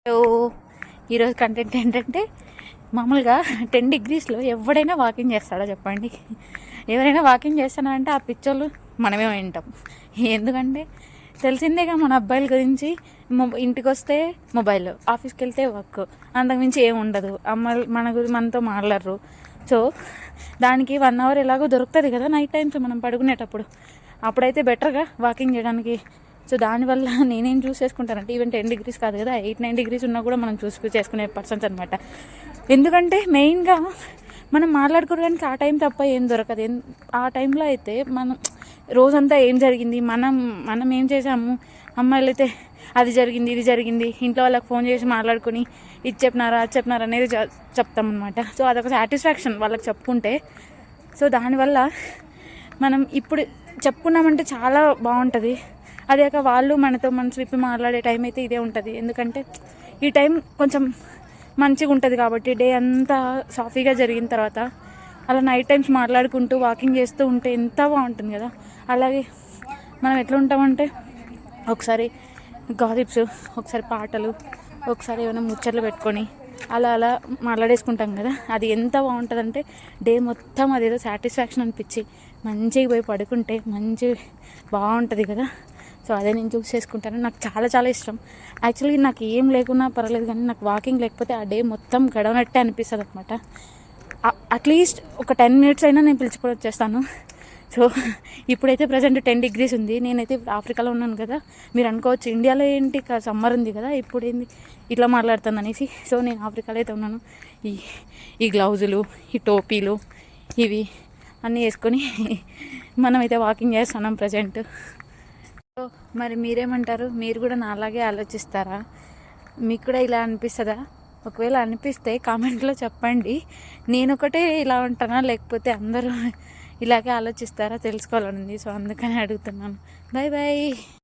So ఈరోజు content ఏంటంటే మామూలుగా 10 degreesలో ఎవడైనా వాకింగ్ చేస్తాడా చెప్పండి. ఎవరైనా వాకింగ్ చేస్తానంటే ఆ పిక్చర్లు మనమే వింటాం. ఎందుకంటే తెలిసిందేగా మన అబ్బాయిల గురించి. ఇంటికి వస్తే మొబైల్, ఆఫీస్కి వెళ్తే వర్క్, అంతకుమించి ఏమి ఉండదు. అమ్మాయిలు మనతో మాట్లాడరు. సో దానికి 1 hour ఎలాగో దొరుకుతుంది కదా నైట్ టైమ్స్ మనం పడుకునేటప్పుడు. అప్పుడైతే బెటర్గా వాకింగ్ చేయడానికి. సో దానివల్ల నేనేం చూస్ చేసుకుంటానంటే ఈవెన్ 10 degrees కాదు కదా, 8-9 degrees ఉన్నా కూడా మనం చేసుకునే పర్సన్స్ అనమాట. ఎందుకంటే మెయిన్గా మనం మాట్లాడుకోవడానికి ఆ టైం తప్ప ఏం దొరకదు. ఆ టైంలో అయితే మనం రోజంతా ఏం జరిగింది, మనం ఏం చేసాము, అమ్మాయిలు అయితే అది జరిగింది ఇది జరిగింది ఇంట్లో వాళ్ళకి ఫోన్ చేసి మాట్లాడుకొని ఇది చెప్పినారా అది చెప్పినారా అనేది చెప్తాం అనమాట. సో అదొక సాటిస్ఫాక్షన్ వాళ్ళకి చెప్పుకుంటే. సో దానివల్ల మనం ఇప్పుడు చెప్పుకున్నామంటే చాలా బాగుంటుంది. అదేక వాళ్ళు మనతో మనసు విప్పి మాట్లాడే టైం అయితే ఇదే ఉంటుంది. ఎందుకంటే ఈ టైం కొంచెం మంచిగా ఉంటుంది కాబట్టి డే అంతా సాఫీగా జరిగిన తర్వాత అలా నైట్ టైమ్స్ మాట్లాడుకుంటూ వాకింగ్ చేస్తూ ఉంటే ఎంత బాగుంటుంది కదా. అలాగే మనం ఎట్లా ఉంటామంటే ఒకసారి గాసిప్స్, ఒకసారి పాటలు, ఒకసారి ఏమైనా ముచ్చట్లు పెట్టుకొని అలా మాట్లాడేసుకుంటాం కదా. అది ఎంత బాగుంటుందంటే డే మొత్తం అదేదో సాటిస్ఫాక్షన్ అనిపించి మంచిగా పోయి పడుకుంటే మంచి బాగుంటుంది కదా. సో అదే నేను చూస్ చేసుకుంటాను. నాకు చాలా చాలా ఇష్టం. యాక్చువల్లీ నాకు ఏం లేకున్నా పర్వాలేదు, కానీ నాకు వాకింగ్ లేకపోతే ఆ డే మొత్తం గడవనట్టే అనిపిస్తుంది అనమాట. అట్లీస్ట్ ఒక 10 minutes అయినా నేను పిలుచుకొని వచ్చేస్తాను. సో ఇప్పుడైతే ప్రజెంట్ 10 degrees ఉంది. నేనైతే ఆఫ్రికాలో ఉన్నాను కదా. మీరు అనుకోవచ్చు ఇండియాలో ఏంటి సమ్మర్ ఉంది కదా ఇప్పుడు ఏంది ఇట్లా మాట్లాడుతుంది అనేసి. సో నేను ఆఫ్రికాలో అయితే ఉన్నాను. ఈ గ్లౌజులు, ఈ టోపీలు, ఇవి అన్నీ వేసుకొని మనమైతే వాకింగ్ చేస్తున్నాం ప్రజెంట్. సో మరి మీరేమంటారు? మీరు కూడా నాలాగే ఆలోచిస్తారా? మీకు కూడా ఇలా అనిపిస్తుందా? ఒకవేళ అనిపిస్తే కామెంట్లో చెప్పండి. నేను ఒకటే ఇలా ఉంటానా, లేకపోతే అందరూ ఇలాగే ఆలోచిస్తారా తెలుసుకోవాలనుంది. సో అందుకని అడుగుతున్నాను. Bye bye.